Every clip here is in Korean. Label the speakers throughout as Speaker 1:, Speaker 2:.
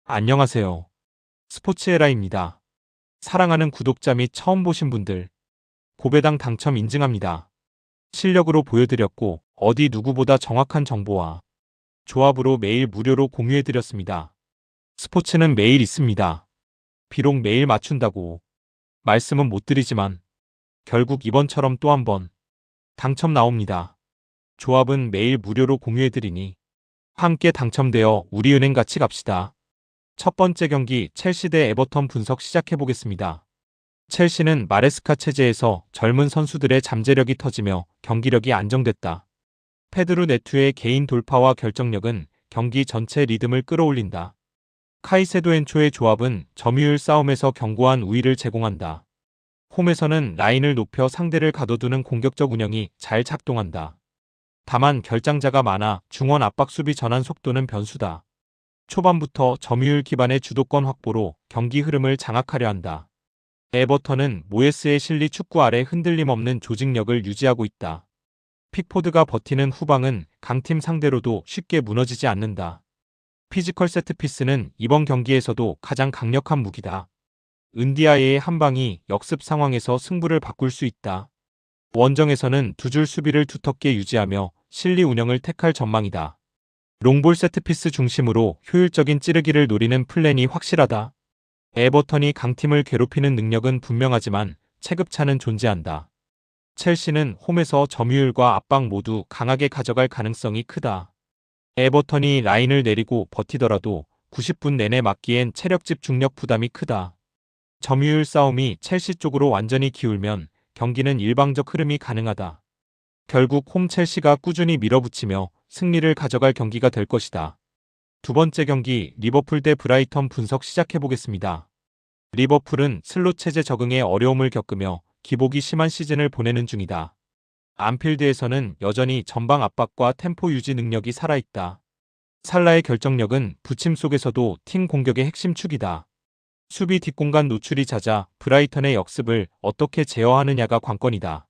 Speaker 1: 안녕하세요. 스포츠에라입니다. 사랑하는 구독자 및 처음 보신 분들, 고배당 당첨 인증합니다. 실력으로 보여드렸고 어디 누구보다 정확한 정보와 조합으로 매일 무료로 공유해드렸습니다. 스포츠는 매일 있습니다. 비록 매일 맞춘다고 말씀은 못 드리지만 결국 이번처럼 또 한 번 당첨 나옵니다. 조합은 매일 무료로 공유해드리니 함께 당첨되어 우리은행 같이 갑시다. 첫 번째 경기 첼시 대 에버턴 분석 시작해보겠습니다. 첼시는 마레스카 체제에서 젊은 선수들의 잠재력이 터지며 경기력이 안정됐다. 페드루 네투의 개인 돌파와 결정력은 경기 전체 리듬을 끌어올린다. 카이세도 엔초의 조합은 점유율 싸움에서 견고한 우위를 제공한다. 홈에서는 라인을 높여 상대를 가둬두는 공격적 운영이 잘 작동한다. 다만 결장자가 많아 중원 압박 수비 전환 속도는 변수다. 초반부터 점유율 기반의 주도권 확보로 경기 흐름을 장악하려 한다. 에버턴은 모예스의 실리 축구 아래 흔들림 없는 조직력을 유지하고 있다. 픽포드가 버티는 후방은 강팀 상대로도 쉽게 무너지지 않는다. 피지컬 세트피스는 이번 경기에서도 가장 강력한 무기다. 은디아예의 한 방이 역습 상황에서 승부를 바꿀 수 있다. 원정에서는 두 줄 수비를 두텁게 유지하며 실리 운영을 택할 전망이다. 롱볼 세트피스 중심으로 효율적인 찌르기를 노리는 플랜이 확실하다. 에버턴이 강팀을 괴롭히는 능력은 분명하지만 체급차는 존재한다. 첼시는 홈에서 점유율과 압박 모두 강하게 가져갈 가능성이 크다. 에버턴이 라인을 내리고 버티더라도 90분 내내 막기엔 체력 집중력 부담이 크다. 점유율 싸움이 첼시 쪽으로 완전히 기울면 경기는 일방적 흐름이 가능하다. 결국 홈 첼시가 꾸준히 밀어붙이며 승리를 가져갈 경기가 될 것이다. 두 번째 경기 리버풀 대 브라이턴 분석 시작해보겠습니다. 리버풀은 슬롯 체제 적응에 어려움을 겪으며 기복이 심한 시즌을 보내는 중이다. 안필드에서는 여전히 전방 압박과 템포 유지 능력이 살아있다. 살라의 결정력은 부침 속에서도 팀 공격의 핵심 축이다. 수비 뒷공간 노출이 잦아 브라이턴의 역습을 어떻게 제어하느냐가 관건이다.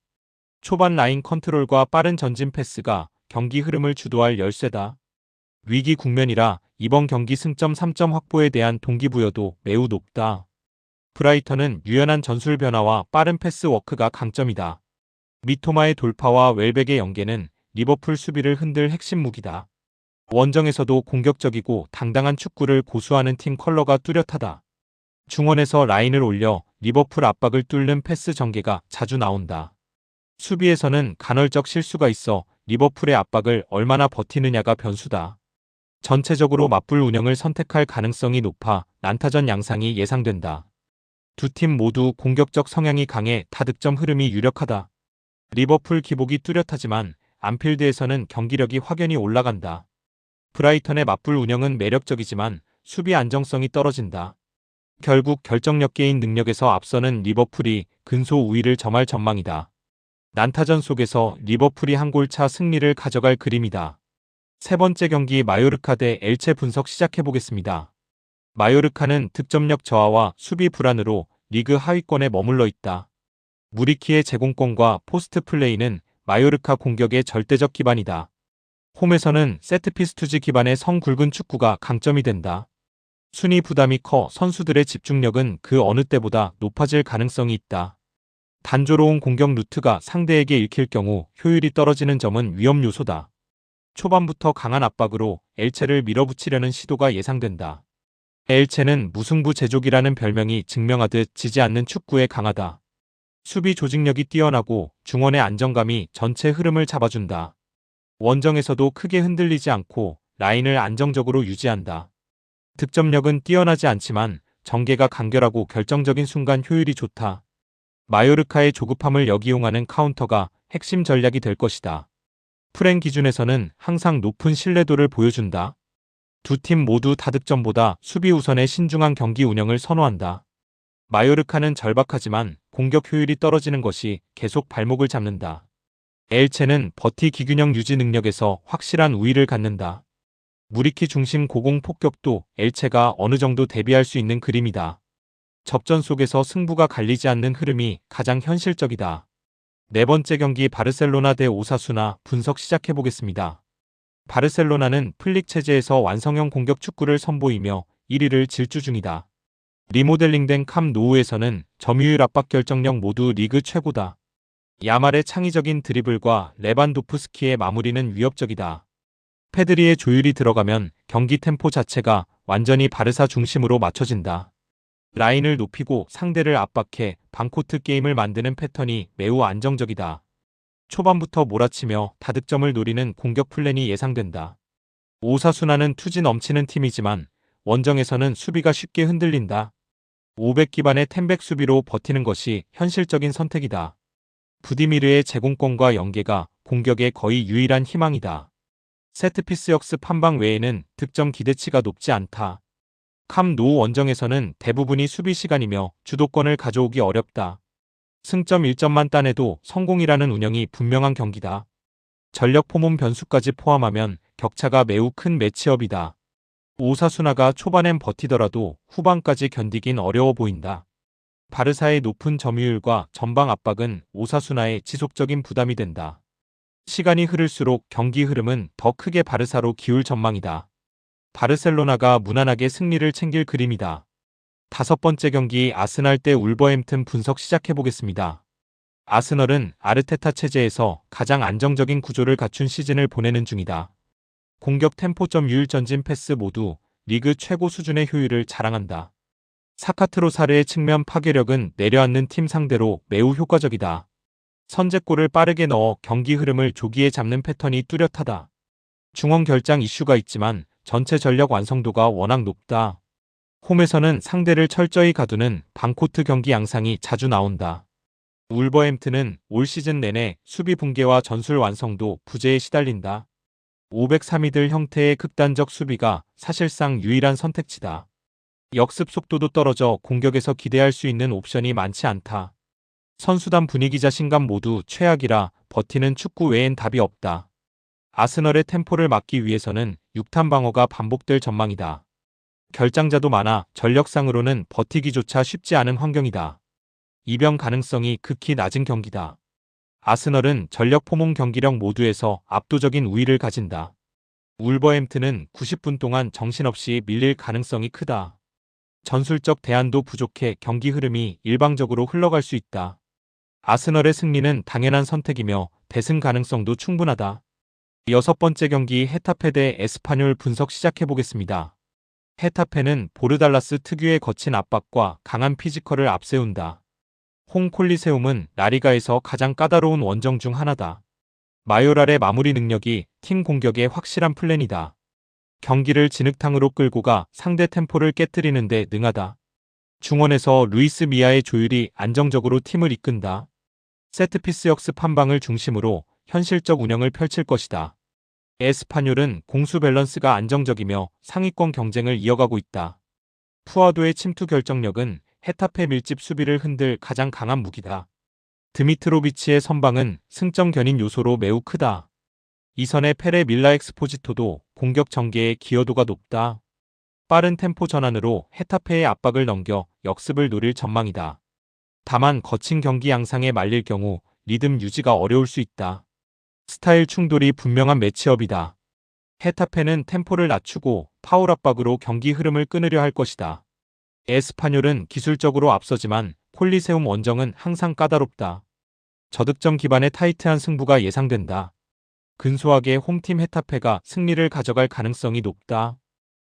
Speaker 1: 초반 라인 컨트롤과 빠른 전진 패스가 경기 흐름을 주도할 열쇠다. 위기 국면이라 이번 경기 승점 3점 확보에 대한 동기부여도 매우 높다. 브라이턴은 유연한 전술 변화와 빠른 패스 워크가 강점이다. 미토마의 돌파와 웰백의 연계는 리버풀 수비를 흔들 핵심 무기다. 원정에서도 공격적이고 당당한 축구를 고수하는 팀 컬러가 뚜렷하다. 중원에서 라인을 올려 리버풀 압박을 뚫는 패스 전개가 자주 나온다. 수비에서는 간헐적 실수가 있어 리버풀의 압박을 얼마나 버티느냐가 변수다. 전체적으로 맞불 운영을 선택할 가능성이 높아 난타전 양상이 예상된다. 두 팀 모두 공격적 성향이 강해 다득점 흐름이 유력하다. 리버풀 기복이 뚜렷하지만 안필드에서는 경기력이 확연히 올라간다. 브라이턴의 맞불 운영은 매력적이지만 수비 안정성이 떨어진다. 결국 결정력 게임 능력에서 앞서는 리버풀이 근소 우위를 점할 전망이다. 난타전 속에서 리버풀이 한 골 차 승리를 가져갈 그림이다. 세 번째 경기 마요르카 대 엘체 분석 시작해보겠습니다. 마요르카는 득점력 저하와 수비 불안으로 리그 하위권에 머물러 있다. 무리키의 제공권과 포스트 플레이는 마요르카 공격의 절대적 기반이다. 홈에서는 세트피스 투지 기반의 성굵은 축구가 강점이 된다. 순위 부담이 커 선수들의 집중력은 그 어느 때보다 높아질 가능성이 있다. 단조로운 공격 루트가 상대에게 읽힐 경우 효율이 떨어지는 점은 위험 요소다. 초반부터 강한 압박으로 엘체를 밀어붙이려는 시도가 예상된다. 엘체는 무승부 제족이라는 별명이 증명하듯 지지 않는 축구에 강하다. 수비 조직력이 뛰어나고 중원의 안정감이 전체 흐름을 잡아준다. 원정에서도 크게 흔들리지 않고 라인을 안정적으로 유지한다. 득점력은 뛰어나지 않지만 전개가 간결하고 결정적인 순간 효율이 좋다. 마요르카의 조급함을 역이용하는 카운터가 핵심 전략이 될 것이다. 프랭 기준에서는 항상 높은 신뢰도를 보여준다. 두 팀 모두 다득점보다 수비 우선의 신중한 경기 운영을 선호한다. 마요르카는 절박하지만 공격 효율이 떨어지는 것이 계속 발목을 잡는다. 엘체는 버티기 균형 유지 능력에서 확실한 우위를 갖는다. 무리키 중심 고공 폭격도 엘체가 어느 정도 대비할 수 있는 그림이다. 접전 속에서 승부가 갈리지 않는 흐름이 가장 현실적이다. 네 번째 경기 바르셀로나 대 오사수나 분석 시작해보겠습니다. 바르셀로나는 플릭 체제에서 완성형 공격 축구를 선보이며 1위를 질주 중이다. 리모델링된 캄 노우에서는 점유율 압박 결정력 모두 리그 최고다. 야말의 창의적인 드리블과 레반도프스키의 마무리는 위협적이다. 페드리의 조율이 들어가면 경기 템포 자체가 완전히 바르사 중심으로 맞춰진다. 라인을 높이고 상대를 압박해 방코트 게임을 만드는 패턴이 매우 안정적이다. 초반부터 몰아치며 다득점을 노리는 공격 플랜이 예상된다. 오사수나는 투지 넘치는 팀이지만 원정에서는 수비가 쉽게 흔들린다. 500 기반의 텐백 수비로 버티는 것이 현실적인 선택이다. 부디미르의 제공권과 연계가 공격의 거의 유일한 희망이다. 세트피스 역습 한 방 외에는 득점 기대치가 높지 않다. 캄 노우 원정에서는 대부분이 수비 시간이며 주도권을 가져오기 어렵다. 승점 1점만 따내도 성공이라는 운영이 분명한 경기다. 전력 포몸 변수까지 포함하면 격차가 매우 큰 매치업이다. 오사수나가 초반엔 버티더라도 후반까지 견디긴 어려워 보인다. 바르사의 높은 점유율과 전방 압박은 오사수나의 지속적인 부담이 된다. 시간이 흐를수록 경기 흐름은 더 크게 바르사로 기울 전망이다. 바르셀로나가 무난하게 승리를 챙길 그림이다. 5번째 경기 아스날 대 울버햄튼 분석 시작해보겠습니다. 아스널은 아르테타 체제에서 가장 안정적인 구조를 갖춘 시즌을 보내는 중이다. 공격 템포점 유율 전진 패스 모두 리그 최고 수준의 효율을 자랑한다. 사카트로사르의 측면 파괴력은 내려앉는 팀 상대로 매우 효과적이다. 선제골을 빠르게 넣어 경기 흐름을 조기에 잡는 패턴이 뚜렷하다. 중원 결장 이슈가 있지만 전체 전력 완성도가 워낙 높다. 홈에서는 상대를 철저히 가두는 방코트 경기 양상이 자주 나온다. 울버햄튼은 올 시즌 내내 수비 붕괴와 전술 완성도 부재에 시달린다. 503이들 형태의 극단적 수비가 사실상 유일한 선택지다. 역습 속도도 떨어져 공격에서 기대할 수 있는 옵션이 많지 않다. 선수단 분위기 자신감 모두 최악이라 버티는 축구 외엔 답이 없다. 아스널의 템포를 막기 위해서는 6탄 방어가 반복될 전망이다. 결장자도 많아 전력상으로는 버티기조차 쉽지 않은 환경이다. 이변 가능성이 극히 낮은 경기다. 아스널은 전력 포몽 경기력 모두에서 압도적인 우위를 가진다. 울버햄튼은 90분 동안 정신없이 밀릴 가능성이 크다. 전술적 대안도 부족해 경기 흐름이 일방적으로 흘러갈 수 있다. 아스널의 승리는 당연한 선택이며 대승 가능성도 충분하다. 6번째 경기 헤타페 대 에스파뇰 분석 시작해보겠습니다. 헤타페는 보르달라스 특유의 거친 압박과 강한 피지컬을 앞세운다. 홍 콜리세움은 라리가에서 가장 까다로운 원정 중 하나다. 마요랄의 마무리 능력이 팀 공격의 확실한 플랜이다. 경기를 진흙탕으로 끌고 가 상대 템포를 깨뜨리는 데 능하다. 중원에서 루이스 미아의 조율이 안정적으로 팀을 이끈다. 세트피스 역습 한 방을 중심으로 현실적 운영을 펼칠 것이다. 에스파뇰은 공수 밸런스가 안정적이며 상위권 경쟁을 이어가고 있다. 푸아도의 침투 결정력은 헤타페 밀집 수비를 흔들 가장 강한 무기다. 드미트로비치의 선방은 승점 견인 요소로 매우 크다. 이선의 페레 밀라 엑스포지토도 공격 전개의 기여도가 높다. 빠른 템포 전환으로 헤타페의 압박을 넘겨 역습을 노릴 전망이다. 다만 거친 경기 양상에 말릴 경우 리듬 유지가 어려울 수 있다. 스타일 충돌이 분명한 매치업이다. 헤타페는 템포를 낮추고 파울 압박으로 경기 흐름을 끊으려 할 것이다. 에스파뇰은 기술적으로 앞서지만 콜리세움 원정은 항상 까다롭다. 저득점 기반의 타이트한 승부가 예상된다. 근소하게 홈팀 헤타페가 승리를 가져갈 가능성이 높다.